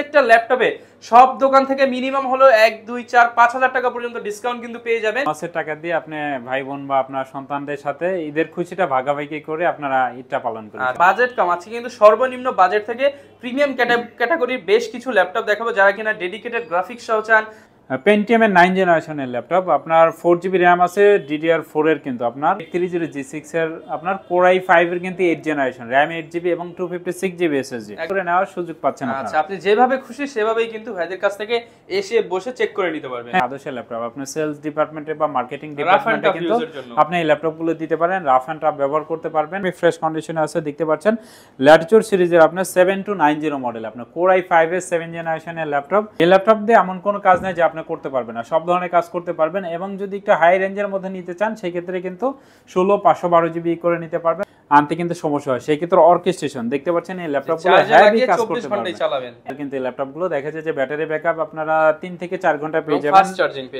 প্রত্যেকটা ল্যাপটপে সব দোকান থেকে মিনিমাম হলো 1 2 4 5,000 টাকা পর্যন্ত ডিসকাউন্ট কিন্তু পেয়ে যাবেন। মাসের টাকা দিয়ে আপনি ভাই বোন বা আপনার সন্তানদের সাথে ঈদের খুশিটা ভাগাভাগি করে আপনারা ঈদটা পালন করেন। বাজেট কম আছে কিন্তু সর্বনিম্ন বাজেট থেকে প্রিমিয়াম ক্যাটাগরির বেশ কিছু ল্যাপটপ দেখাবো যারা কিনা ডেডিকেটেড গ্রাফিক্স সহ চান। পেন্টিয়াম এর 9 জেনারেশনের ল্যাপটপ, আপনার 4GB র্যাম আছে, DDR4 এর কিন্তু আপনার 30G6 এর আপনার Core i5 এর কিন্তু 8 জেনারেশন, র্যাম 8GB এবং 256GB SSD করে নেওয়ার সুযোগ পাচ্ছেন আপনারা। আচ্ছা, আপনি যেভাবে খুশি সেভাবেই কিন্তু ভাইদের কাছ থেকে এসে বসে চেক করে নিতে পারবেন। আদর্শ ল্যাপটপ আপনি সেলস ডিপার্টমেন্টে বা মার্কেটিং ডিপার্টমেন্টে কিন্তু আপনি এই ল্যাপটপগুলো দিতে পারেন, রাফ এন্ড টাফ ব্যবহার করতে পারবেন। ফ্রেশ কন্ডিশনে আছে দেখতে পাচ্ছেন। ল্যাটিটিউড সিরিজের আপনার 7290 মডেল, আপনার Core i5 এর 7 জেনারেশনের ল্যাপটপ। এই ল্যাপটপ দিয়ে এমন কোনো কাজ নাই যে আপনি করতে পারবেন না, সব ধরনের কাজ করতে পারবেন। এবং যদি একটু হাই রেঞ্জের মধ্যে নিতে চান সেই ক্ষেত্রে কিন্তু 16 512GB করে নিতে পারবেন, আনতে কিন্তু সমস্যা হয়। সেই ক্ষেত্রে অর্কেস্ট্রেশন দেখতে পাচ্ছেন এই ল্যাপটপগুলো হেভি কাজ করতে পারবেন। কিন্তু এই ল্যাপটপগুলো দেখা যায় যে ব্যাটারি ব্যাকআপ আপনারা 3 থেকে 4 ঘন্টা পেয়ে যাবেন।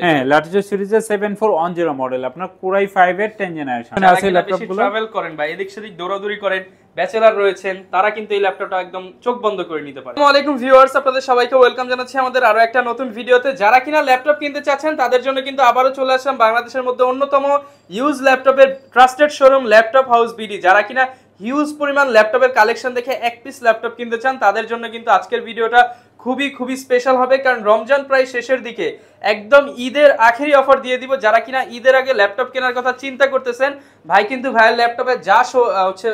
হ্যাঁ, ল্যাটিটিউড সিরিজের 7410 মডেল, আপনার Core i5 এর 10 জেনারেশন আছে ল্যাপটপগুলো। ট্রাভেল করেন বা এদিক সেদিক দৌড়াদৌড়ি করেন, ব্যাচেলর রয়েছেন, তারা কিন্তু এই ল্যাপটপটা একদম চোখ বন্ধ করে নিতে পারে। আসসালামু আলাইকুম ভিউয়ার্স, আপনাদের সবাইকে ওয়েলকাম জানাচ্ছি আমাদের আরো একটা নতুন ভিডিওতে। যারা কিনা ল্যাপটপ কিনতে চাচ্ছেন তাদের জন্য কিন্তু আবারো চলে আসলাম বাংলাদেশের মধ্যে অন্যতম ইউজ ল্যাপটপের trusted showroom laptop house BD. যারা কিনা হিউজ পরিমাণ ল্যাপটপের কালেকশন দেখে এক পিস ল্যাপটপ কিনতে চান তাদের জন্য কিন্তু আজকের ভিডিওটা খুবই স্পেশাল হবে, কারণ রমজান প্রায় শেষের দিকে একদম ঈদের আখেরি অফার দিয়ে দিব। যারা কিনা ঈদের আগে ল্যাপটপ কেনার কথা চিন্তা করতেছেন, ভাই কিন্তু ভাইয়ের ল্যাপটপে যা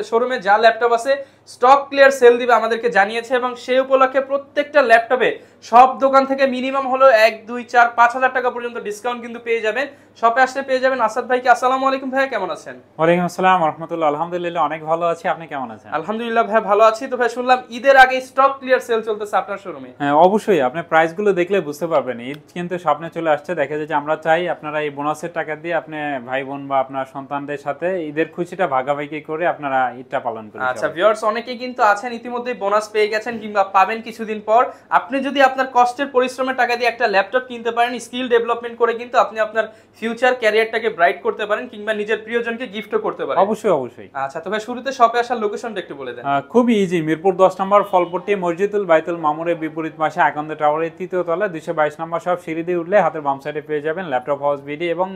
শোরুমে যা ল্যাপটপ আছে স্টক ক্লিয়ার সেল দিবে আমাদেরকে জানিয়েছে, এবং সেই উপলক্ষে প্রত্যেকটা ল্যাপটপে সব দোকান থেকে মিনিমাম হলো 1 2 4 5,000 টাকা পর্যন্ত ডিসকাউন্ট কিন্তু পেয়ে যাবেন। শপে আসলে পেয়ে যাবেন আসাদ ভাইকে। আসসালামু আলাইকুম ভাই, কেমন আছেন? ওয়ালাইকুম আসসালাম ওয়া রাহমাতুল্লাহ। আলহামদুলিল্লাহ অনেক ভালো আছি, আপনি কেমন আছেন? আলহামদুলিল্লাহ ভাই ভালো আছি। তো ভাই শুনলাম ঈদের আগে স্টক ক্লিয়ার সেল চলতেছে আপনার শোরুমে। হ্যাঁ অবশ্যই, আপনি প্রাইসগুলো দেখলে বুঝতে পারবেন ঈদ কিন্তু স্বপ্নে চলে আসছে। দেখা যায় যে আমরা চাই আপনারা এই বোনাসের টাকা দিয়ে আপনি ভাই বোন বা আপনার সন্তানদের সাথে ঈদের খুশিটা ভাগাভাগি করে আপনারা ঈদটা পালন করেন। আচ্ছা ভিউয়ার্স, অনেকেই কিন্তু আছেন ইতিমধ্যে বোনাস পেয়ে গেছেন কিংবা পাবেন কিছুদিন পর। আপনি যদি আপনার কষ্টের পরিশ্রমের টাকা দিয়ে একটা ল্যাপটপ কিনতে পারেন, স্কিল ডেভেলপমেন্ট করে কিন্তু আপনি আপনার ফিউচার ক্যারিয়ারটাকে ব্রাইট করতে পারেন কিংবা নিজের প্রিয়জনকে গিফটও করতে পারেন। অবশ্যই। আচ্ছা, তো ভাই শুরুতে শপে আসার লোকেশনটা একটু বলে দেন। খুবই ইজি, মিরপুর 10 নম্বর ফলপট্টি মসজিদুল বাইতুল মামুরের বিপরীত পাশে আকন্দ টাওয়ারের 3য় তলা 222 নম্বর সব সিঁড়ি দিয়ে উঠলে হাতের বাম সাইডে পেয়ে যাবেন ল্যাপটপ হাউস বিডি। এবং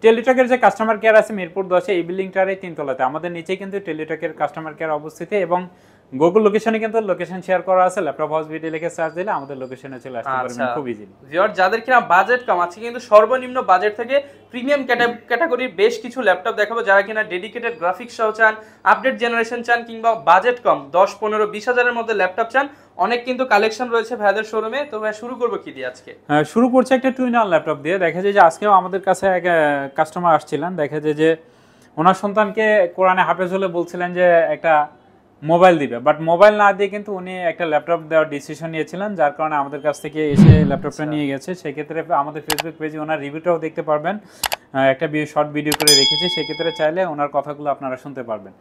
টেলিটকের যে কাস্টমার কেয়ার আছে মিরপুর 10 এই বিল্ডিংটার 3 তলাতে, আমাদের নিচে কিন্তু টেলিটকের কাস্টমার কেয়ার অবস্থিত। এবং গুগল লোকেশনে কিন্তু লোকেশন শেয়ার করা আছে, ল্যাপটপ হাউস ভিডিও লিখে সার্চ দিলে আমাদের লোকেশনে চলে আসতে পারবেন খুব ইজিলি। ভিউয়ার যাদের কিনা বাজেট কম আছে কিন্তু সর্বনিম্ন বাজেট থেকে প্রিমিয়াম ক্যাটাগরির বেশ কিছু ল্যাপটপ দেখাবো যারা কিনা ডেডিকেটেড গ্রাফিক্স সহ চান, আপডেট জেনারেশন চান কিংবা বাজেট কম 10 15 20 হাজারের মধ্যে ল্যাপটপ চান, অনেক কিন্তু কালেকশন রয়েছে ভাইদের শোরুমে। তো ভাই শুরু করব কি দিয়ে আজকে? শুরু করছে একটা টুইনার ল্যাপটপ দিয়ে। দেখা যায় যে আজকেও আমাদের কাছে এক কাস্টমার আসছিলেন, দেখা যায় যে ওনার সন্তানকে কোরআনে হাফেজ হলে বলছিলেন যে একটা মোবাইল দিবে, বাট মোবাইল না দিয়ে কিন্তু উনি একটা ল্যাপটপ দেওয়ার ডিসিশন নিয়েছিলেন, যার কারণে আমাদের কাছ থেকে এসে ল্যাপটপটা নিয়ে গেছে। সেক্ষেত্রে আমাদের ফেসবুক পেজে ওনার রিভিউটাও দেখতে পারবেন, একটা শর্ট ভিডিও করে রেখেছি, সেক্ষেত্রে চাইলে ওনার কথাগুলো আপনারা শুনতে পারবেন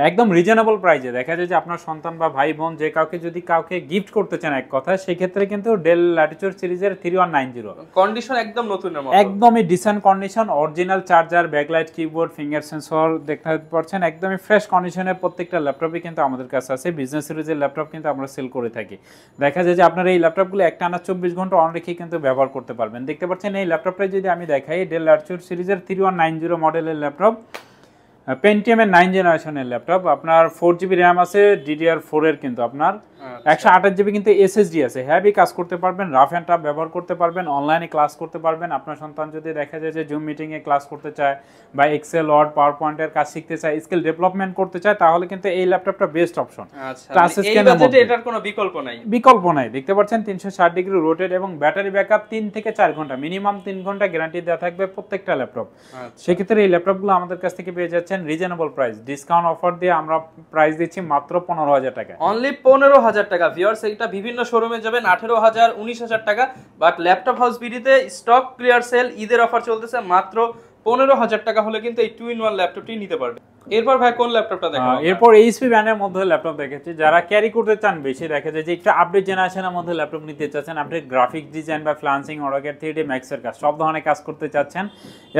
একদম রিজনেবল প্রাইসে। দেখা যায় যে আপনার সন্তান বা ভাই বোন যে কাউকে যদি কাউকে গিফট করতে চান এক কথা, সেক্ষেত্রে কিন্তু ডেল ল্যাটিটিউড সিরিজের 3190 কন্ডিশন একদম নতুনের মতো, একদমই dissent condition, original charger, backlight, keyboard, finger sensor দেখতে পাচ্ছেন, একদমই ফ্রেশ কন্ডিশনের প্রত্যেকটা ল্যাপটপই কিন্তু আমাদের কাছে আছে। বিজনেস সিরিজের ল্যাপটপ কিন্তু আমরা সেল করে থাকি। দেখা যায় যে আপনারা এই ল্যাপটপগুলো একটানা 24 ঘন্টা অন রেখে কিন্তু ব্যবহার করতে পারবেন। দেখতে পাচ্ছেন এই ল্যাপটপটা যদি আমি দেখাই, ডেল ল্যাটিটিউড সিরিজের 3190 মডেলের ল্যাপটপ, পেন্টিয়াম এর 9 জেনারেশনের ল্যাপটপ, আপনার 4GB র্যাম আছে, DDR4 এর কিন্তু আপনার 128GB কিন্তু SSD আছে। হেভি কাজ করতে পারবেন, রাফ এন্ড টাফ ব্যবহার করতে পারবেন, অনলাইনে ক্লাস করতে পারবেন। আপনার সন্তান যদি দেখা যায় যে জুম মিটিং এ ক্লাস করতে চায় বা এক্সেল, ওয়ার্ড, পাওয়ার পয়েন্টের কাজ শিখতে চায়, স্কিল ডেভেলপমেন্ট করতে চায়, তাহলে কিন্তু এই ল্যাপটপটা বেস্ট অপশন। আচ্ছা, এই বাজেটে এটার কোনো বিকল্প নাই। দেখতে পাচ্ছেন 360 ডিগ্রি রোটেট এবং ব্যাটারি ব্যাকআপ 3 থেকে 4 ঘন্টা, মিনিমাম 3 ঘন্টা গ্যারান্টি দেওয়া থাকবে প্রত্যেকটা ল্যাপটপ। সেক্ষেত্রে এই ল্যাপটপগুলো আমাদের কাছ থেকে পেয়ে যাচ্ছেন রিজনেবল প্রাইস, ডিসকাউন্ট অফার দিয়ে আমরা প্রাইস দিচ্ছি মাত্র 15,000 টাকা, অনলি 15,000 টাকা। ভিউয়ার্স, এটা বিভিন্ন শোরুমে যাবেন 18,000 19,000 টাকা, বাট ল্যাপটপ হাউস বিডিতে স্টক ক্লিয়ার সেল ঈদের অফার চলতেছে, মাত্র 15,000 টাকা হলে কিন্তু এই 2-in-1 ল্যাপটপটি নিতে পারবে। এরপর ভাই কোন ল্যাপটপটা দেখাবো? এরপর এইচপি ব্র্যান্ডের মধ্যে ল্যাপটপ দেখাচ্ছি, যারা ক্যারি করতে চান বেশি, দেখা যায় যে একটা আপডেট জেনারেশনের মধ্যে ল্যাপটপ নিতে চাচ্ছেন, আপডেট গ্রাফিক্স ডিজাইন বা ফ্লান্সিং, অটোক্যাড, 3D ম্যাক্সের কাজ, সব ধরনের কাজ করতে চাচ্ছেন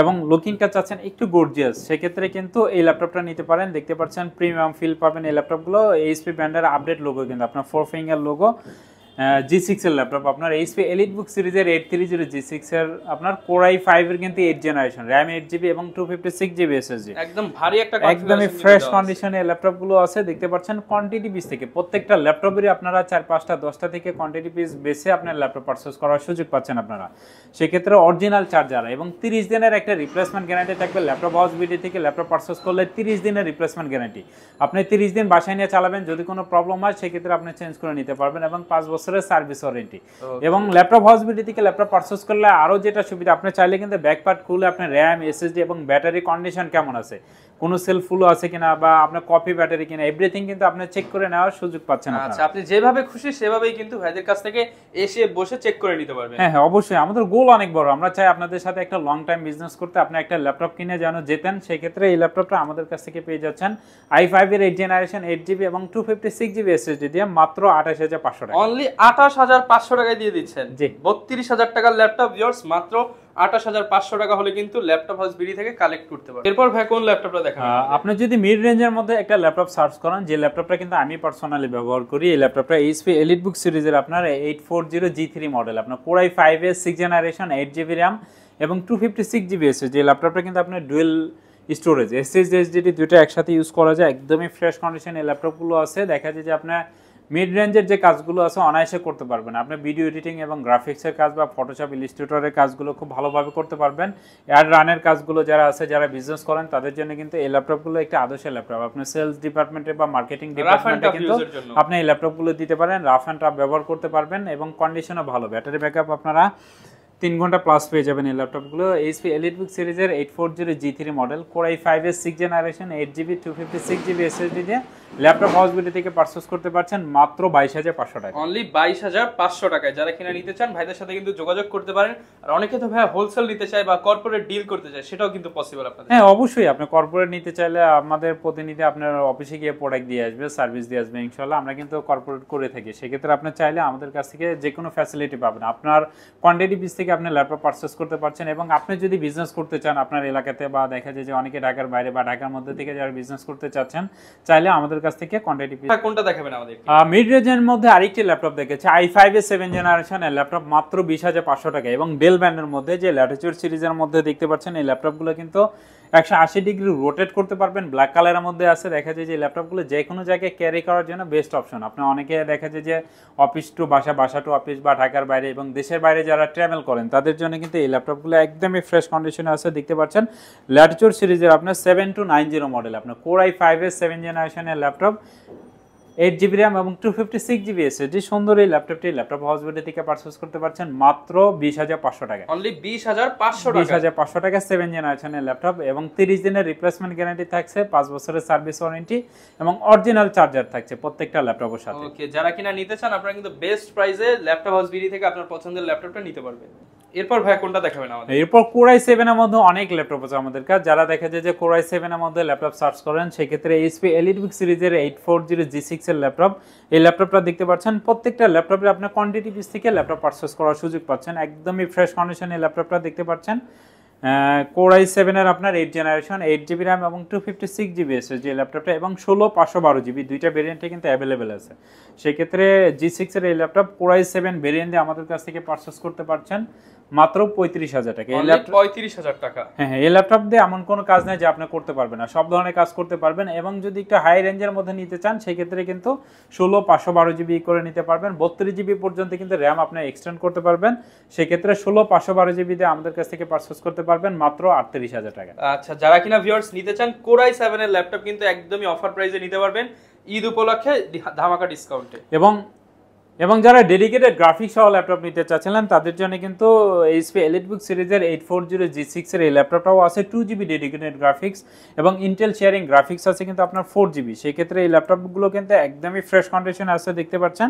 এবং লুকিংটা চাচ্ছেন একটু গর্জিয়াস, সেক্ষেত্রে কিন্তু এই ল্যাপটপটা নিতে পারেন। দেখতে পাচ্ছেন প্রিমিয়াম ফিল পাবেন এই ল্যাপটপগুলো, এইচপি ব্র্যান্ডের আপডেট লোগো কিন্তু আপনার 4 ফিঙ্গার লোগো, G6 এর ল্যাপটপ আপনার HP EliteBook সিরিজের 830 G6 এর আপনার Core i5 এর কিন্তু 8 জেনারেশন, RAM 8GB এবং 256GB SSD, একদম ভারী একটা একদমই ফ্রেশ কন্ডিশনে এই ল্যাপটপগুলো আছে। দেখতে পাচ্ছেন কোয়ান্টিটি পিস থেকে প্রত্যেকটা ল্যাপটপেরই আপনারা 4-5টা 10টা থেকে কোয়ান্টিটি পিস বেছে আপনার ল্যাপটপ পারচেজ করার সুযোগ পাচ্ছেন আপনারা। সেক্ষেত্রে অরিজিনাল চার্জার এবং 30 দিনের একটা রিপ্লেসমেন্ট গ্যারান্টি থাকবে। ল্যাপটপ হাউস বিডি থেকে ল্যাপটপ পারচেজ করলে 30 দিনের রিপ্লেসমেন্ট গ্যারান্টি, আপনি 30 দিন বাসায় নিয়ে চালাবেন, যদি কোনো প্রবলেম হয় সেক্ষেত্রে আপনি চেঞ্জ করে নিতে পারবেন এবং 5 বছরের সার্ভিস ওয়ারেন্টি। এবং ল্যাপটপ হাউস বিডি থেকে ল্যাপটপ পারচেজ করলে আরও যেটা সুবিধা, আপনি চাইলে কিন্তু ব্যাক পার্ট খুলে আপনার র্যাম, এসএসডি এবং ব্যাটারি কন্ডিশন কেমন আছে, কোনো সেল ফুল আছে কিনা বা আপনার কপি ব্যাটারি কিনা, এভরিথিং কিন্তু আপনি চেক করে নেওয়ার সুযোগ পাচ্ছেন। আচ্ছা, আপনি যেভাবে খুশি সেভাবেই কিন্তু ভাইদের কাছ থেকে এসে বসে চেক করে নিতে পারবেন। হ্যাঁ, অবশ্যই আমাদের গোল অনেক বড়, আমরা চাই আপনাদের সাথে একটা লং টাইম বিজনেস করতে। আপনি একটা ল্যাপটপ কিনে যেন যেতেন, সেক্ষেত্রে এই ল্যাপটপটা আমাদের কাছ থেকে পেয়ে যাচ্ছেন i5 এর 8 জেনারেশন 8GB এবং 256GB SSD দিয়ে মাত্র 28,500 টাকা। অনলি 28,500 টাকায় দিয়ে দিচ্ছেন। জি, 32,000 টাকার ল্যাপটপ ভিউয়ার্স, মাত্র 28,500 টাকা হলে কিন্তু ল্যাপটপ হাউস বিডি থেকে কালেক্ট করতে পারবেন। এরপর ভাই কোন ল্যাপটপটা দেখাবেন? আপনি যদি মিড রেঞ্জের মধ্যে একটা ল্যাপটপ সার্চ করেন, যে ল্যাপটপটা কিন্তু আমি পার্সোনালি ব্যবহার করি, এই ল্যাপটপটা HP EliteBook সিরিজের আপনার 840G3 মডেল, আপনার Core i5 এর 6 জেনারেশন 8GB RAM এবং 256GB SSD। এই ল্যাপটপটা কিন্তু আপনার ডুয়েল স্টোরেজ SSD SSD দুটো একসাথে ইউজ করা যায়, একদমই ফ্রেশ কন্ডিশন এই ল্যাপটপগুলো আছে। দেখা যায় যে আপনার মিড রেঞ্জের যে কাজগুলো আছে অনায়াসে করতে পারবেন, আপনি ভিডিও এডিটিং এবং গ্রাফিক্সের কাজ বা ফটোশপ ইলাস্ট্রেটরের কাজগুলো খুব ভালোভাবে করতে পারবেন। অ্যাড রানের কাজগুলো যারা আছে, যারা বিজনেস করেন, তাদের জন্য কিন্তু এই ল্যাপটপগুলো একটা আদর্শ ল্যাপটপ। আপনার সেলস ডিপার্টমেন্টে বা মার্কেটিং ডিপার্টমেন্টে কিন্তু আপনি এই ল্যাপটপগুলো দিতে পারেন, রাফ অ্যান্ড টাফ ব্যবহার করতে পারবেন এবং কন্ডিশনও ভালো, ব্যাটারি ব্যাকআপ আপনারা 3 ঘন্টা প্লাস পেয়ে যাবেন এই ল্যাপটপগুলো। HP EliteBook সিরিজের 840G3 মডেল, Core i5 এর 6 জেনারেশন 8GB 256GB SSD দিয়ে ল্যাপটপ হাউস বিডি থেকে পারচেজ করতে পারছেন মাত্র 22,500 টাকা। অনলি 22,500 টাকায় যারা কিনা নিতে চান ভাইদের সাথে কিন্তু যোগাযোগ করতে পারেন। আর অনেকে তো ভাই হোলসেল নিতে চায় বা কর্পোরেট ডিল করতে চায়, সেটাও কিন্তু পসিবল আপনাদের। হ্যাঁ, অবশ্যই আপনি কর্পোরেট নিতে চাইলে আমাদের প্রতিনিধি আপনার অফিসে গিয়ে প্রোডাক্ট দিয়ে আসবে, সার্ভিস দিয়ে আসবে ইনশাআল্লাহ। আমরা কিন্তু কর্পোরেট করে থাকি, সেক্ষেত্রে আপনি চাইলে আমাদের কাছ থেকে যে কোনো ফ্যাসিলিটি পাবেন। আপনার কোয়ান্টিটি পিস থেকে আপনি ল্যাপটপ পারচেজ করতে পারছেন এবং আপনি যদি বিজনেস করতে চান আপনার এলাকাতে, বা দেখা যায় যে অনেকে ঢাকার বাইরে বা ঢাকার মধ্যে থেকে যারা বিজনেস করতে চাচ্ছেন, চাইলে আমাদের কাছ থেকে কোয়ান্টিটি পিস। কোনটা দেখাবেন আমাদের? মিড রেঞ্জের মধ্যে আরেকটি ল্যাপটপ দেখেছি i5 এর 7 জেনারেশনের ল্যাপটপ, মাত্র 20,500 টাকা। এবং ডেল ব্র্যান্ডের মধ্যে যে ল্যাটিটিউড সিরিজের মধ্যে দেখতে পাচ্ছেন, এই ল্যাপটপগুলো কিন্তু 180 ডিগ্রি রোটেট করতে পারবেন, ব্ল্যাক কালারের মধ্যে আছে। দেখা যায় যে ল্যাপটপগুলো যে কোনো জায়গায় ক্যারি করার জন্য বেস্ট অপশন। আপনি অনেকে দেখা যায় যে অফিস টু বাসা, বাসা টু অফিস বা ঢাকার বাইরে এবং দেশের বাইরে যারা ট্রাভেল করেন, তাদের জন্য কিন্তু এই ল্যাপটপগুলো একদমই ফ্রেশ কন্ডিশনে আছে। দেখতে পাচ্ছেন ল্যাটিটিউড সিরিজের আপনার 7290 মডেল, আপনার Core i5 এর 7 জেনারেশনের ল্যাপটপ, 8GB RAM এবং 256GB SSD। সুন্দর এই ল্যাপটপটি ল্যাপটপ হাউস বিডি থেকে পারচেজ করতে পারছেন মাত্র 20,500 টাকা। অনলি 20,500 টাকা। 20,500 টাকা 7 জেনারেশনের ল্যাপটপ এবং 30 দিনের রিপ্লেসমেন্ট গ্যারান্টি থাকছে, 5 বছরের সার্ভিস ওয়ারেন্টি এবং অরিজিনাল চার্জার থাকছে প্রত্যেকটা ল্যাপটপের সাথে। ওকে, যারা কিনা নিতে চান আপনারা কিন্তু বেস্ট প্রাইসে ল্যাপটপ হাউস বিডি থেকে আপনার পছন্দের ল্যাপটপটা নিতে পারবেন। এরপর ভাই কোনটা দেখাবেন আমাদের? এরপর Core i7 এর মধ্যে অনেক ল্যাপটপ আছে আমাদের কাছে। যারা দেখা যায় যে Core i7 এর মধ্যে ল্যাপটপ সার্চ করেন, সেক্ষেত্রে HP EliteBook সিরিজের 840G6 এর ল্যাপটপ, এই ল্যাপটপটা দেখতে পাচ্ছেন প্রত্যেকটা ল্যাপটপে আপনার কোয়ান্টিটি পিস থেকে ল্যাপটপ পারচেজ করার সুযোগ পাচ্ছেন, একদমই ফ্রেশ কন্ডিশনে ল্যাপটপটা দেখতে পাচ্ছেন। Core i7 এর আপনার 8 জেনারেশন 8GB RAM এবং 256GB SSD ল্যাপটপটা এবং 16/512GB দুইটা ভেরিয়েন্টে কিন্তু অ্যাভেলেবেল আছে। সেক্ষেত্রে G6 এর এই ল্যাপটপ Core i7 ভেরিয়েন্টে আমাদের কাছ থেকে পারচেজ করতে পারছেন মাত্র 35,000 টাকা। এই ল্যাপটপ 35,000 টাকা। হ্যাঁ, এই ল্যাপটপ দিয়ে এমন কোনো কাজ নেই যে আপনি করতে পারবেন না, সব ধরনের কাজ করতে পারবেন। এবং যদি একটু হাই রেঞ্জের মধ্যে নিতে চান, সেই ক্ষেত্রে কিন্তু 16/512GB করে নিতে পারবেন, 32GB পর্যন্ত কিন্তু র্যাম আপনি এক্সটেন্ড করতে পারবেন। সেক্ষেত্রে 16/512GB দিয়ে আমাদের কাছ থেকে পারচেজ করতে পারবেন মাত্র 38,000 টাকা। আচ্ছা, যারা কিনা ভিউয়ার্স নিতে চান Core i7 এর ল্যাপটপ কিন্তু একদমই অফার প্রাইসে নিতে পারবেন, ঈদ উপলক্ষে ধামাকা ডিসকাউন্টে। এবং যারা ডেডিকেটেড গ্রাফিক্স সহ ল্যাপটপ নিতে চাচ্ছিলেন, তাদের জন্য কিন্তু HP EliteBook সিরিজের 840G6 এর এই ল্যাপটপটাও আছে, 2GB ডেডিকেটেড গ্রাফিক্স এবং ইন্টেল শেয়ারিং গ্রাফিক্স আছে কিন্তু আপনার 4GB। সেই ক্ষেত্রে এই ল্যাপটপগুলো কিন্তু একদমই ফ্রেশ কন্ডিশনে আছে, দেখতে পাচ্ছেন।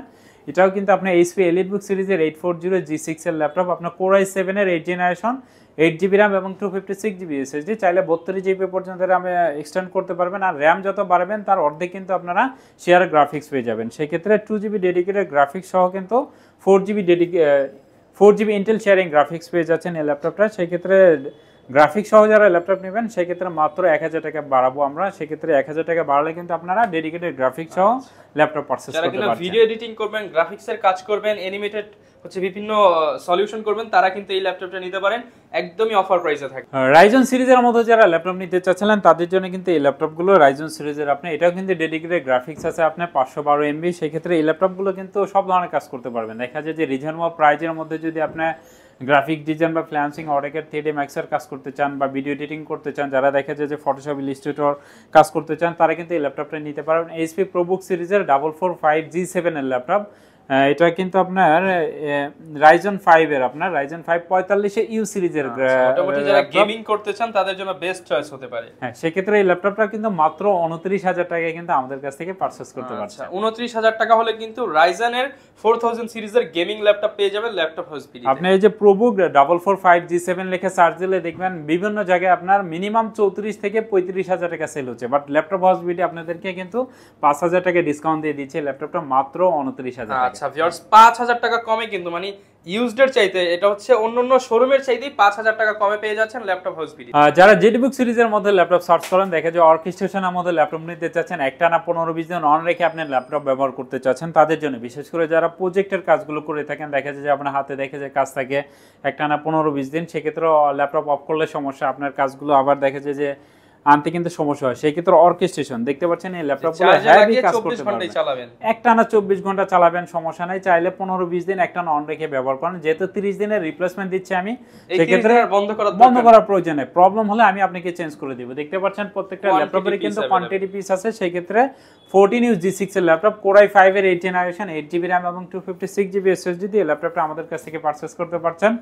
এটাও কিন্তু আপনার HP EliteBook সিরিজের 840G6 এর ল্যাপটপ, আপনার Core i7 এর 8 জেনারেশন 8GB RAM এবং 256GB SSD, চাইলে 32GB পর্যন্ত RAM এক্সটেন্ড করতে পারবেন। আর র্যাম যত বাড়াবেন তার অর্ধেক কিন্তু আপনারা শেয়ার গ্রাফিক্স পেয়ে যাবেন। সেক্ষেত্রে 2GB ডেডিকেটেড গ্রাফিক্স সহ কিন্তু 4GB ইন্টেল শেয়ারিং গ্রাফিক্স পেয়ে যাচ্ছেন এই ল্যাপটপটা। সেক্ষেত্রে গ্রাফিক্স সহ যারা ল্যাপটপ নেবেন সেক্ষেত্রে মাত্র 1000 টাকা বাড়াবো আমরা। সেক্ষেত্রে 1000 টাকা বাড়ালে কিন্তু আপনারা ডেডিকেটেড গ্রাফিক্স সহ ল্যাপটপ পারচেজ করতে পারবেন। যারা ভিডিও এডিটিং করবেন, গ্রাফিক্সের কাজ করবেন, অ্যানিমেটেড বিভিন্ন সলিউশন করবেন, তারা কিন্তু এই ল্যাপটপটা নিতে পারেন, একদমই অফার প্রাইসে থাকে। রাইজন সিরিজের মধ্যে যারা ল্যাপটপ নিতে চাচ্ছিলেন তাদের জন্য কিন্তু এই ল্যাপটপগুলো রাইজন সিরিজের। আপনি এটাও কিন্তু ডেডিকেটেড গ্রাফিক্স আছে আপনার 512 MB। সেক্ষেত্রে এই ল্যাপটপগুলো কিন্তু সব ধরনের কাজ করতে পারবেন। দেখা যায় যে রিজনেবল প্রাইজের মধ্যে যদি আপনার গ্রাফিক ডিজাইন বা ফ্রিল্যান্সিং, অটোক্যাড, 3D Max এর কাজ করতে চান বা ভিডিও এডিটিং করতে চান, যারা দেখা যায় যে ফটোশপ, ইলাস্ট্রেটর কাজ করতে চান, তারা কিন্তু এই ল্যাপটপটা নিতে পারেন। HP ProBook সিরিজের 445 G7 এর ল্যাপটপ। এটা কিন্তু আপনার রাইজন 5 এর, আপনার রাইজন 5 45 ইউ সিরিজের। মোটামুটি যারা গেমিং করতে চান তাদের জন্য বেস্ট চয়েস হতে পারে। হ্যাঁ, সেক্ষেত্রে এই ল্যাপটপটা কিন্তু মাত্র 29000 টাকায় কিন্তু আমাদের কাছ থেকে পারচেজ করতে পারছেন। 29000 টাকা হলে কিন্তু রাইজনের 4000 সিরিজের গেমিং ল্যাপটপ পেয়ে যাবেন ল্যাপটপ হাউস বিডি। আপনি এই যে প্রোবুক 445 G7 লিখে সার্চ দিলে দেখবেন বিভিন্ন জায়গায় আপনার মিনিমাম 34 থেকে 35000 টাকা সেল হচ্ছে, বাট ল্যাপটপ হাউস বিডি আপনাদেরকে কিন্তু 5000 টাকা ডিসকাউন্ট দিয়ে দিচ্ছে ল্যাপটপটা মাত্র 29000 টাকা। আচ্ছা ভিউয়ার্স, 5000 টাকা কমে কিন্তু, মানে ইউজডের চাইতে এটা হচ্ছে অন্যান্য শোরুমের চাইতেই 5000 টাকা কমে পেয়ে যাচ্ছেন ল্যাপটপ হাউস বিডি। যারা জেডিবুক সিরিজের মধ্যে ল্যাপটপ সার্চ করেন, দেখে যে অর্কেস্ট্রেশনের মধ্যে ল্যাপটপ নিতে চাচ্ছেন, একটানা 15-20 দিন অন রেখে আপনি ল্যাপটপ ব্যবহার করতে চাচ্ছেন, তাদের জন্য বিশেষ করে যারা প্রজেক্টের কাজগুলো করে থাকেন, দেখা যায় যে আপনার হাতে দেখে যে কাজ থাকে একটানা 15-20 দিন, সেক্ষেত্রে ল্যাপটপ অফ করলে সমস্যা, আপনার কাজগুলো আবার দেখে যায় যে আনতে কিন্তু সমস্যা হয়। সেই ক্ষেত্রে অর্কেস্ট্রেশন দেখতে পাচ্ছেন এই ল্যাপটপগুলো হেভি কাজ করতে পারবেন, একটানা 24 ঘন্টা চালাবেন, সমস্যা নাই। চাইলে 15-20 দিন একটানা অন রেখে ব্যবহার করেন। যেহেতু 30 দিনের রিপ্লেসমেন্ট দিচ্ছি আমি, সেক্ষেত্রে বন্ধ করার প্রয়োজন নেই। প্রবলেম হলে আমি আপনাকে চেঞ্জ করে দিব। দেখতে পাচ্ছেন প্রত্যেকটা ল্যাপটপের কিন্তু কোয়ান্টিটি পিস আছে। সেই ক্ষেত্রে 14 G6 এর ল্যাপটপ, Core i5 এর 8th জেনারেশন, 8GB RAM এবং 256GB SSD দিয়ে ল্যাপটপটা আমাদের কাছ থেকে পারচেজ করতে পারছেন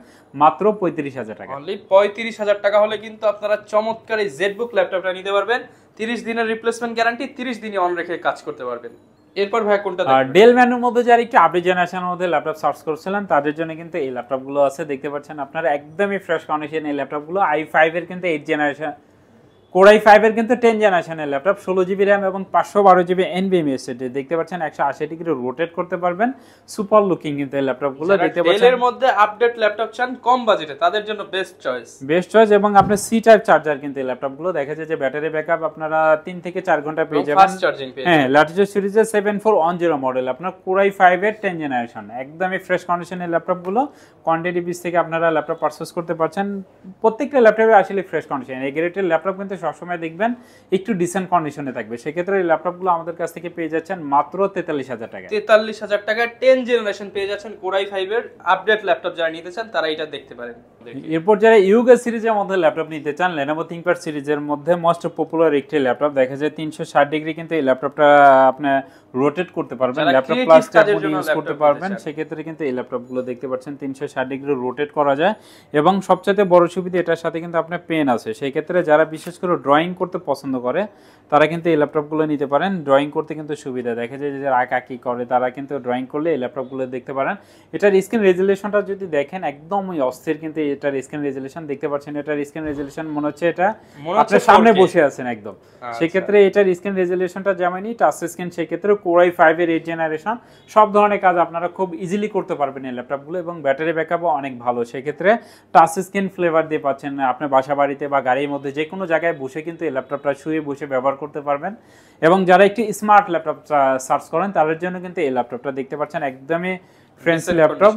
মাত্র 35000 টাকা। অনলি 35000 টাকা হলে কিন্তু আপনারা চমৎকার এই জেডবুক ল্যাপটপটা নিতে পারবেন। 30 দিনের রিপ্লেসমেন্ট গ্যারান্টি, 30 দিনই অন রেখে কাজ করতে পারবেন। এরপর ভাই কোনটা দেখবেন? ডেল ম্যানুর মধ্যে যারা একটু আপডেট জেনারেশনের মধ্যে ল্যাপটপ সার্চ করছিলেন তাদের জন্য কিন্তু এই ল্যাপটপগুলো আছে। দেখতে পাচ্ছেন আপনারা একদমই ফ্রেশ কন্ডিশন এই ল্যাপটপগুলো। i5 এর কিন্তু 8th জেনারেশন, Core i5 এর কিন্তু 10th জেনারেশনের ল্যাপটপ, 16GB RAM এবং 512GB NVMe SSD। দেখতে পাচ্ছেন 180 ডিগ্রি রোটেট করতে পারবেন। সুপার লুকিং কিন্তু এই ল্যাপটপগুলো। দেখতে পাচ্ছেন ডেলের মধ্যে আপডেট ল্যাপটপ চান কম বাজেটে, তাদের জন্য বেস্ট চয়েস। এবং আপনি সি টাইপ চার্জার কিন্তু এই ল্যাপটপগুলো। দেখা যায় যে ব্যাটারি ব্যাকআপ আপনারা 3 থেকে 4 ঘন্টা পেয়ে যাবেন। ফাস্ট চার্জিং পেয়ে যাবেন। হ্যাঁ, ল্যাটিটিউড সিরিজের 7410 মডেল, আপনার Core i5 এর 10th জেনারেশন, একদমই ফ্রেশ কন্ডিশনের ল্যাপটপগুলো। কোয়ান্টিটি পিস থেকে আপনারা ল্যাপটপ পারচেজ করতে পারছেন। প্রত্যেকটা ল্যাপটপে আসলে ফ্রেশ কন্ডিশন। এই গ্রেডের ল্যাপটপ কিন্তু সবসময় দেখবেন একটু ডিসেন্ট কন্ডিশনে থাকবে। সেক্ষেত্রে এই ল্যাপটপগুলো আমাদের কাছ থেকে পেয়ে যাচ্ছেন মাত্র 43000 টাকা। 43000 টাকায় 10th জেনারেশন পেয়ে যাচ্ছেন Core i5 এর আপডেট ল্যাপটপ। যারা নিতে চান তারা এটা দেখতে পারেন। এরপর যারা ইউগা সিরিজের মধ্যে ল্যাপটপ নিতে চান, Lenovo ThinkPad সিরিজের মধ্যে মোস্ট পপুলার একটি ল্যাপটপ। দেখা যায় 360 ডিগ্রি কিন্তু এই ল্যাপটপটা আপনি রোটেট করতে পারবেন, laptop plus tab mode use করতে পারবেন। সেক্ষেত্রে কিন্তু এই ল্যাপটপগুলো দেখতে পাচ্ছেন 360 ডিগ্রি রোটেট করা যায় এবং সবচেয়ে বড় সুবিধা এটার সাথে কিন্তু আপনার পেন আছে। সেই ক্ষেত্রে যারা বিশেষ করে ড্রয়িং করতে পছন্দ করে তারা কিন্তু এই ল্যাপটপগুলো নিতে পারেন। ড্রয়িং করতে কিন্তু সুবিধা, দেখা যায় যে যারা আঁকাকি করে তারা কিন্তু ড্রয়িং করলে এই ল্যাপটপগুলো দেখতে পারেন। এটার স্ক্রিন রেজুলেশনটা যদি দেখেন একদমই অস্থির, কিন্তু এটার স্ক্রিন রেজুলেশন দেখতে পাচ্ছেন, এটার স্ক্রিন রেজুলেশন মনে হচ্ছে এটা আপনার সামনে বসে আছেন একদম। সেক্ষেত্রে এটার স্ক্রিন রেজুলেশনটা যেমনই টাচ স্ক্রিন, সেক্ষেত্রে Core i5 এর 8th জেনারেশন, সব ধরনের কাজ আপনারা খুব ইজিলি করতে পারবেন এই ল্যাপটপগুলো এবং ব্যাটারি ব্যাকআপও অনেক ভালো। সেক্ষেত্রে টাচ স্ক্রিন ফ্লেভার দিয়ে পাচ্ছেন। আপনার বাসা বাড়িতে বা গাড়ির মধ্যে যে কোনো জায়গায় বসে কিন্তু এই ল্যাপটপটা শুয়ে বসে ব্যবহার করতে পারবেন। এবং যারা একটি স্মার্ট ল্যাপটপ সার্চ করেন তাদের জন্য কিন্তু এই ল্যাপটপটা দেখতে পাচ্ছেন একদমই ফ্রেন্ডস ল্যাপটপ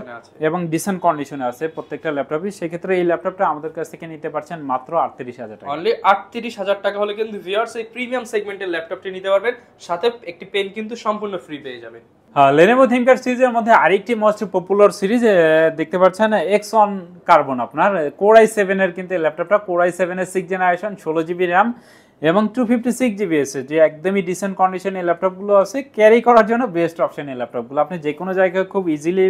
এবং ডিসেন্ট কন্ডিশনে আছে প্রত্যেকটা ল্যাপটপই। সেক্ষেত্রে এই ল্যাপটপটা আমাদের কাছ থেকে নিতে পারছেন মাত্র 38000 টাকা। অনলি 38000 টাকা হলে কিন্তু ভিউয়ার্স এই প্রিমিয়াম সেগমেন্টের ল্যাপটপটি নিতে পারবেন, সাথে একটি পেন কিন্তু সম্পূর্ণ ফ্রি পেয়ে যাবেন। Lenovo ThinkPad সিরিজের মধ্যে আরেকটি মোস্ট পপুলার সিরিজ দেখতে পাচ্ছেন X1 কার্বন, আপনার Core i7 এর কিন্তু ল্যাপটপটা। Core i7 এর 6th জেনারেশন, 16GB RAM এবং 256GB SSD, একদমই ডিসেন্ট কন্ডিশনে এই ল্যাপটপগুলো আছে। ক্যারি করার জন্য বেস্ট অপশন এই ল্যাপটপগুলো। আপনি যে কোনো জায়গায় খুব ইজিলি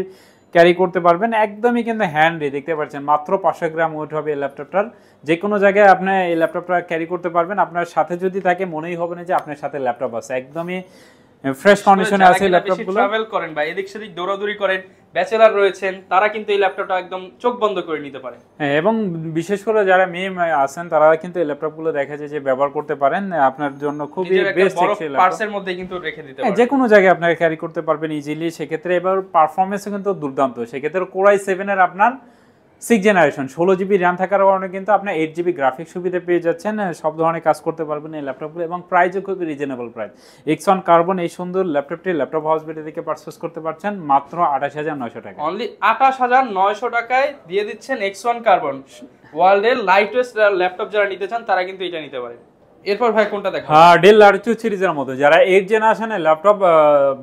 ক্যারি করতে পারবেন, একদমই কিন্তু হ্যান্ডি। দেখতে পাচ্ছেন মাত্র 500 গ্রাম ওয়েট হবে এই ল্যাপটপটার। যে কোনো জায়গায় আপনি এই ল্যাপটপটা ক্যারি করতে পারবেন, আপনার সাথে যদি থাকে মনেই হবে না যে আপনার সাথে ল্যাপটপ আছে। একদমই ফ্রেশ কন্ডিশনে আছে ল্যাপটপগুলো। ট্রাভেল করেন বা এদিক সেদিক দৌড়াদৌড়ি করেন, ব্যাচেলর রয়েছেন, তারা কিন্তু এই ল্যাপটপটা একদম চোখ বন্ধ করে নিতে পারে। হ্যাঁ, এবং বিশেষ করে যারা মেয়ে আছেন তারা কিন্তু এই ল্যাপটপগুলো দেখা যায় যে ব্যবহার করতে পারেন। আপনার জন্য খুবই বেস্ট একটি ল্যাপটপ। পার্সের মধ্যে কিন্তু রেখে দিতে পারেন, যে কোনো জায়গায় আপনারা ক্যারি করতে পারবেন ইজিলি। সেক্ষেত্রে এবার পারফরম্যান্সও কিন্তু দুর্দান্ত। সেক্ষেত্রে Core i7 এর আপনার 6 জেনারেশন 16 জিবি র্যাম থাকার কারণে কিন্তু আপনার 8 জিবি গ্রাফিক্স সুবিধা পেয়ে যাচ্ছেন, সব ধরনের কাজ করতে পারবেন এই ল্যাপটপগুলো, এবং প্রাইসও খুবই রিজনেবল প্রাইস। X1 কার্বন এই সুন্দর ল্যাপটপটি ল্যাপটপ হাউস বিডি থেকে পারচেজ করতে পারছেন মাত্র 28,900 টাকা। অনলি 28,900 টাকায় দিয়ে দিচ্ছেন X1 কার্বন, ওয়ার্ল্ডের লাইটওয়েস্ট ল্যাপটপ। যারা নিতে চান তারা কিন্তু এটা নিতে পারে। এরপর ভাই কোনটা দেখাবো? ডেল লার্চু সিরিজের মতো যারা 8 জেনারেশনের ল্যাপটপ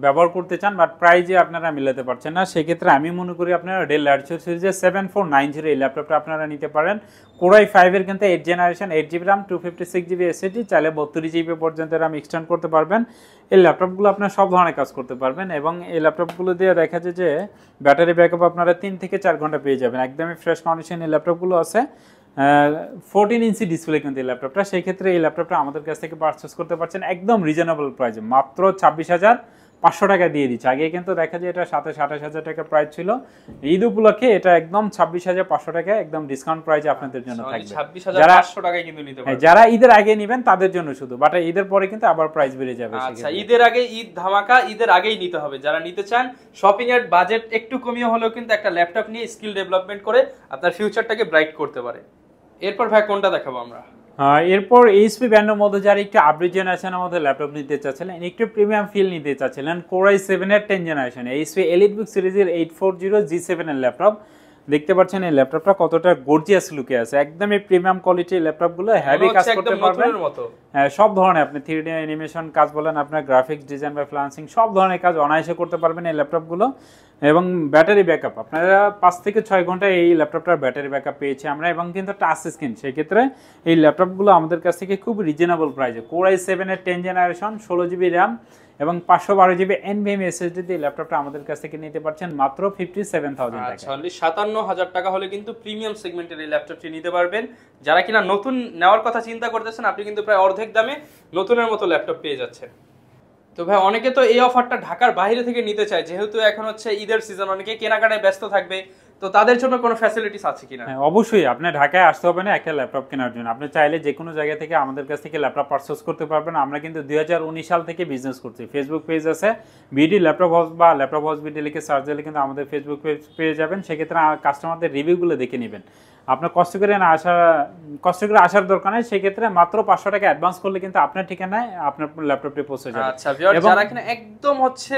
ব্যবহার করতে চান বাট প্রাইজে আপনারা মিলাতে পারছেন না, সেক্ষেত্রে আমি মনে করি আপনারা ডেল লার্চু সিরিজের 7490 এই ল্যাপটপটা আপনারা নিতে পারেন। কোরাই 5 এর কিন্তু 8 generation, 8 GB RAM, 256 GB SSD, চাইলে 32 জিবি পর্যন্ত র্যাম এক্সটেন্ড করতে পারবেন। এই ল্যাপটপগুলো আপনারা সব ধরনের কাজ করতে পারবেন, এবং এই ল্যাপটপগুলো দিয়ে দেখা যায় যে ব্যাটারি ব্যাকআপ আপনারা 3 থেকে 4 ঘন্টা পেয়ে যাবেন। একদমই ফ্রেশ কন্ডিশন এই ল্যাপটপগুলো আছে। 14 ইঞ্চি ডিসপ্লে কিন্তু এই ল্যাপটপটা, সেই ক্ষেত্রে এই ল্যাপটপটা আমাদের কাছ থেকে পারচেস করতে পারছেন একদম রিজনেবল প্রাইসে, মাত্র 26,500 টাকা দিয়ে দিচ্ছে। আগে কিন্তু দেখা যায় এটা 27,000 টাকা প্রাইস ছিল, ঈদ উপলক্ষে এটা একদম 26,500 টাকা একদম ডিসকাউন্ট প্রাইসে আপনাদের জন্য থাকবে। 26,500 টাকায় কিন্তু নিতে পারবেন যারা ঈদের আগে নেবেন তাদের জন্য শুধু, বাট ঈদের পরে কিন্তু আবার প্রাইস বেড়ে যাবে। আচ্ছা, ঈদের আগে ঈদ ধামাকা, ঈদের আগেই নিতে হবে। যারা নিতে চান শপিং এর বাজেট একটু কমিয়ে হলেও কিন্তু একটা ল্যাপটপ নিয়ে স্কিল ডেভেলপমেন্ট করে আপনার ফিউচারটাকে ব্রাইট করতে পারে। এরপর ভাই কোনটা দেখাবো আমরা? এরপর এইচপি ব্র্যান্ডের মধ্যে যারা একটু আপডেট জেনারেশনের মধ্যে ল্যাপটপ নিতে চাচ্ছিলেন, একটু প্রিমিয়াম ফিল নিতে চাচ্ছিলেন, কোরাই 7 এর 10 জেনারেশন এইচপি এলিটবুক সিরিজের 840G7 এর ল্যাপটপ দেখতে পাচ্ছেন। এই ল্যাপটপটা কতটা গর্জিয়াস লুকে আছে, একদমই প্রিমিয়াম কোয়ালিটির ল্যাপটপগুলো, হেভি কাজ করতে পারবেন। সব ধরনের আপনি 3D অ্যানিমেশন কাজ বলেন, আপনার গ্রাফিক্স ডিজাইন বা ফ্লান্সিং সব ধরনের কাজ অনায়াসে করতে পারবেন এই ল্যাপটপগুলো। এবং ব্যাটারি ব্যাকআপ আপনারা 5 থেকে 6 ঘন্টা এই ল্যাপটপটার ব্যাটারি ব্যাকআপ পেয়েছি আমরা, এবং কিন্তু টাচ স্ক্রিন, সেই ক্ষেত্রে এই ল্যাপটপগুলো আমাদের কাছ থেকে খুব রিজনেবল প্রাইসে কোরাই 7 এর 10 জেনারেশন, 16 জিবি র্যাম এবং 512 জিবি এনভিএমই এসএসডি দিয়ে ল্যাপটপটা আমাদের কাছ থেকে নিতে পারছেন মাত্র 57,000 টাকা। আচ্ছা, অনলি 57,000 টাকা হলে কিন্তু প্রিমিয়াম সেগমেন্টের এই ল্যাপটপটি নিতে পারবেন। যারা কিনা নতুন নেওয়ার কথা চিন্তা করতেছেন, আপনি কিন্তু প্রায় অর্ধেক দামে নতুনের মতো ল্যাপটপ পেয়ে যাচ্ছেন। তো ভাই অনেকে তো এই অফারটা ঢাকার বাইরে থেকে নিতে চায়, যেহেতু এখন হচ্ছে ঈদের সিজন, অনেকে কেনাকাটায় ব্যস্ত থাকবে, তো তাদের জন্য কোনো ফ্যাসিলিটিস আছে কিনা? হ্যাঁ, অবশ্যই আপনি ঢাকায় আসতে হবে না একটা ল্যাপটপ কেনার জন্য, আপনি চাইলে যে কোনো জায়গা থেকে আমাদের কাছ থেকে ল্যাপটপ পারচেজ করতে পারবেন। আমরা কিন্তু 2019 সাল থেকে বিজনেস করছি। ফেসবুক পেজ আছে বিডি ল্যাপটপ হাউস বা ল্যাপটপ হাউস বিডি লিখে সার্চ দিলে কিন্তু আমাদের ফেসবুক পেজ পেয়ে যাবেন। সেক্ষেত্রে কাস্টমারদের রিভিউগুলো দেখে নেবেন। আপনার কষ্ট করে আসার দরকার নেই, সেক্ষেত্রে মাত্র 500 টাকা অ্যাডভান্স করলে কিন্তু আপনার ঠিকানায় আপনার ল্যাপটপটি পৌঁছে যাবে। আচ্ছা, যারা কিনা একদম হচ্ছে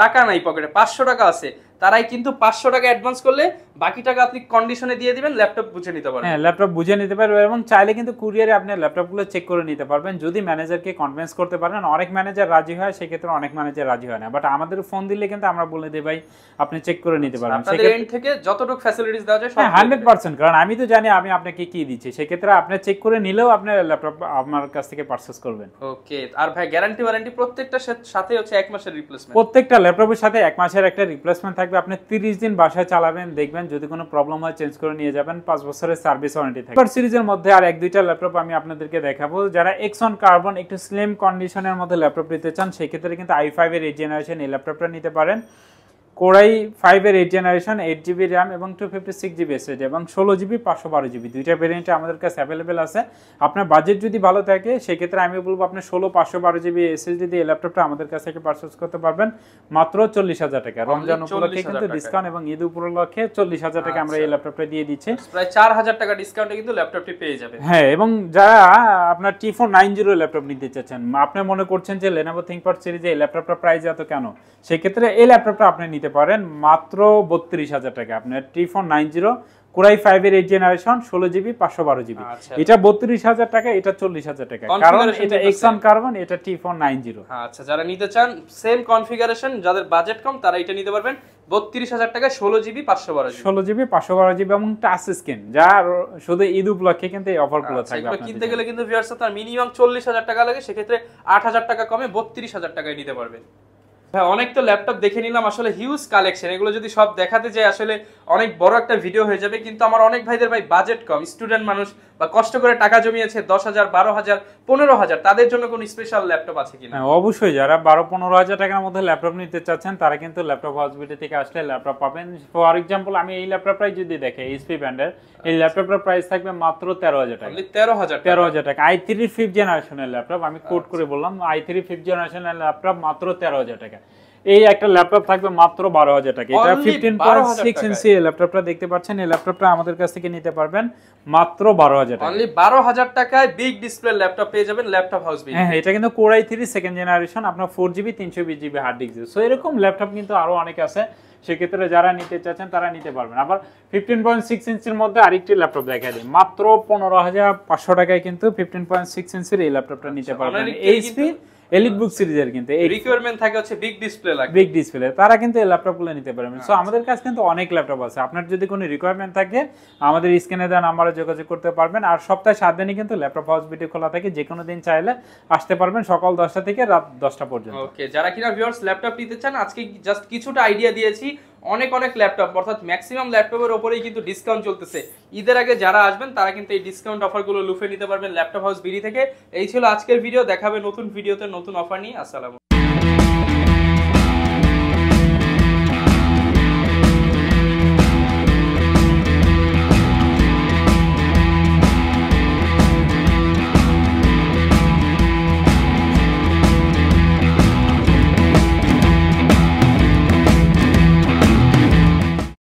টাকা নাই পকেটে, 500 টাকা আছে, তারাই কিন্তু 500 টাকা অ্যাডভান্স করলে বাকি টাকা আপনি কন্ডিশনে দিয়ে দিবেন, ল্যাপটপ বুঝে নিতে পারবেন। হ্যাঁ, ল্যাপটপ বুঝে নিতে পারবেন, এবং চাইলে কিন্তু কুরিয়ারে আপনি ল্যাপটপগুলো চেক করে নিতে পারবেন যদি ম্যানেজারকে কনভিন্স করতে পারেন। অনেক ম্যানেজার রাজি হয়, সেক্ষেত্রে অনেক ম্যানেজার রাজি হয় না, বাট আমাদের ফোন দিলে কিন্তু আমরা বলে দিই ভাই আপনি চেক করে নিতে পারবেন। আপনাদের এন্ড থেকে যতটুকু ফ্যাসিলিটিস দেওয়া যায় 100%, কারণ আমি তো জানি আমি আপনাকে কি দিচ্ছি, সেক্ষেত্রে আপনি চেক করে নিলেও আপনি ল্যাপটপ আমার কাছ থেকে পারচেজ করবেন। ওকে। আর ভাই গ্যারান্টি ওয়ারেন্টি প্রত্যেকটার সাথে হচ্ছে 1 মাসের রিপ্লেসমেন্ট, প্রত্যেকটা ল্যাপটপের সাথে 1 মাসের একটা রিপ্লেসমেন্ট থাকবে। আপনি 30 দিন বাসায় চালাবেন, দেখবেন যদি কোনো প্রবলেম হয় চেঞ্জ করে নিয়ে যাবেন। 5 বছরের সার্ভিস ওয়ারেন্টি থাকবে। সিরিজের মধ্যে আর 1-2টা ল্যাপটপ আমি আপনাদেরকে দেখাবো। যারা X1 কার্বন একটু স্লিম কন্ডিশনের মধ্যে ল্যাপটপ নিতে চান, সেই ক্ষেত্রে কিন্তু i5 এর 8 জেনারেশন এই ল্যাপটপটা নিতে পারেন। কোরাই 5 এর 8 জেনারেশন, 8 জিবি র্যাম এবং 256 জিবি এসএসডি এবং 16 জিবি 512 জিবি দুইটা ভেরিয়েন্টে আমাদের কাছে অ্যাভেলেবেল আছে। আপনার বাজেট যদি ভালো থাকে, সেক্ষেত্রে আমি বলবো আপনি 16 512 জিবি এসএসডি দিয়ে ল্যাপটপটা আমাদের কাছ থেকে পারচেজ করতে পারবেন মাত্র 40,000 টাকা। রমজান উপলক্ষে কিন্তু ডিসকাউন্ট এবং ঈদ উপলক্ষে 40,000 টাকা আমরা এই ল্যাপটপটা দিয়ে দিচ্ছি। প্রায় 4,000 টাকা ডিসকাউন্টে কিন্তু ল্যাপটপটি পেয়ে যাবেন। হ্যাঁ, এবং যারা আপনার T490 ল্যাপটপ নিতে চাচ্ছেন, আপনি মনে করছেন যে Lenovo ThinkPad সিরিজে এই ল্যাপটপটা প্রাইস এত কেন, সেক্ষেত্রে এই ল্যাপটপটা আপনি নিতে পারেন মাত্র 32,000 টাকা। আপনার T490 কোরাই 5 এর 8 জেনারেশন, 16 জিবি 512 জিবি, এটা 32,000 টাকা, এটা 40,000 টাকা, কারণ এটা X1 কার্বন, এটা T490। আচ্ছা, যারা নিতে চান সেম কনফিগারেশন, যাদের বাজেট কম তারা এটা নিতে পারবেন 32,000 টাকা, 16 জিবি 512 জিবি, 16 জিবি 512 জিবি এবং টাচ স্ক্রিন, যা শুধু ঈদ উপলক্ষে কিন্তু এই অফারগুলো থাকবে। আপনারা কিনতে গেলে কিন্তু ভিউয়ার্স আপনার মিনিমাম 40,000 টাকা লাগে, সেক্ষেত্রে 8,000 টাকা কমে 32,000 টাকায় নিতে পারবেন। ভাই অনেক তো ল্যাপটপ দেখে নিলাম, আসলে হিউজ কালেকশন, এগুলো যদি সব দেখাতে যায় আসলে অনেক বড় একটা ভিডিও হয়ে যাবে। কিন্তু আমার অনেক ভাইদের ভাই বাজেট কম, স্টুডেন্ট মানুষ বা কষ্ট করে টাকা জমিয়েছে 10,000 12,000 15,000, তাদের জন্য কোনো স্পেশাল ল্যাপটপ আছে কিনা? অবশ্যই, যারা 12-15,000 টাকার মধ্যে ল্যাপটপ নিতে চাচ্ছেন তারা কিন্তু ল্যাপটপ হসপিটাল থেকে আসলে ল্যাপটপ পাবেন। ফর এক্সাম্পল আমি এই ল্যাপটপটাই যদি দেখে এইচপি ব্র্যান্ডের, এই ল্যাপটপটার প্রাইস থাকবে মাত্র 13,000 টাকা। 13,000 টাকা। i3 5th জেনারেশনের ল্যাপটপ, আমি কোড করে বললাম i3 5th জেনারেশনের ল্যাপটপ মাত্র 13,000 টাকা। এই একটা ল্যাপটপ থাকবে মাত্র 12,000 টাকা। এটা Only 15.6 ইঞ্চি এই ল্যাপটপটা দেখতে পাচ্ছেন, এই ল্যাপটপটা আমাদের কাছ থেকে নিতে পারবেন মাত্র 12,000 টাকা। অনলি 12,000 টাকায় বিগ ডিসপ্লে ল্যাপটপ পেয়ে যাবেন ল্যাপটপ হাউস বিডি। হ্যাঁ, এটা কিন্তু Core i3 সেকেন্ড জেনারেশন, আপনার 4GB 320GB hard disk. So এরকম ল্যাপটপ কিন্তু আরো অনেক আছে, সেক্ষেত্রে যারা নিতে চাচ্ছেন তারা নিতে পারবেন। আবার 15.6 ইঞ্চির মধ্যে আরেকটি ল্যাপটপ দেখাই দিই, মাত্র 15,500 টাকায় কিন্তু 15.6 ইঞ্চির এই ল্যাপটপটা নিতে পারবেন। এইচপি এলিটবুক সিরিজের কিন্তু এই রিকোয়ারমেন্ট থাকে হচ্ছে বিগ ডিসপ্লে লাগে, বিগ ডিসপ্লে, তারা কিন্তু এই ল্যাপটপগুলো নিতে পারবেন। সো আমাদের কাছে কিন্তু অনেক ল্যাপটপ আছে, আপনার যদি কোনো রিকোয়ারমেন্ট থাকে আমাদের স্ক্রিনে দেওয়া নাম্বারে যোগাযোগ করতে পারবেন। আর সপ্তাহে 7 দিনই কিন্তু ল্যাপটপ হাউস বিডি খোলা থাকে, যে কোনো দিন চাইলে আসতে পারবেন সকাল 10টা থেকে রাত 10টা পর্যন্ত। ওকে, যারা কিনা ভিউয়ার্স ল্যাপটপ নিতে চান, আজকে জাস্ট কিছুটা আইডিয়া দিয়েছি, অনেক ল্যাপটপ অর্থাৎ ম্যাক্সিমাম ল্যাপটপের উপরেই কিন্তু ডিসকাউন্ট চলতেছে। ঈদের আগে যারা আসবেন তারা কিন্তু এই ডিসকাউন্ট অফারগুলো লুফে নিতে পারবেন ল্যাপটপ হাউস বিডি থেকে। এই ছিল আজকের ভিডিও, দেখাবে নতুন ভিডিওতে নতুন অফার নিয়ে। আসসালামু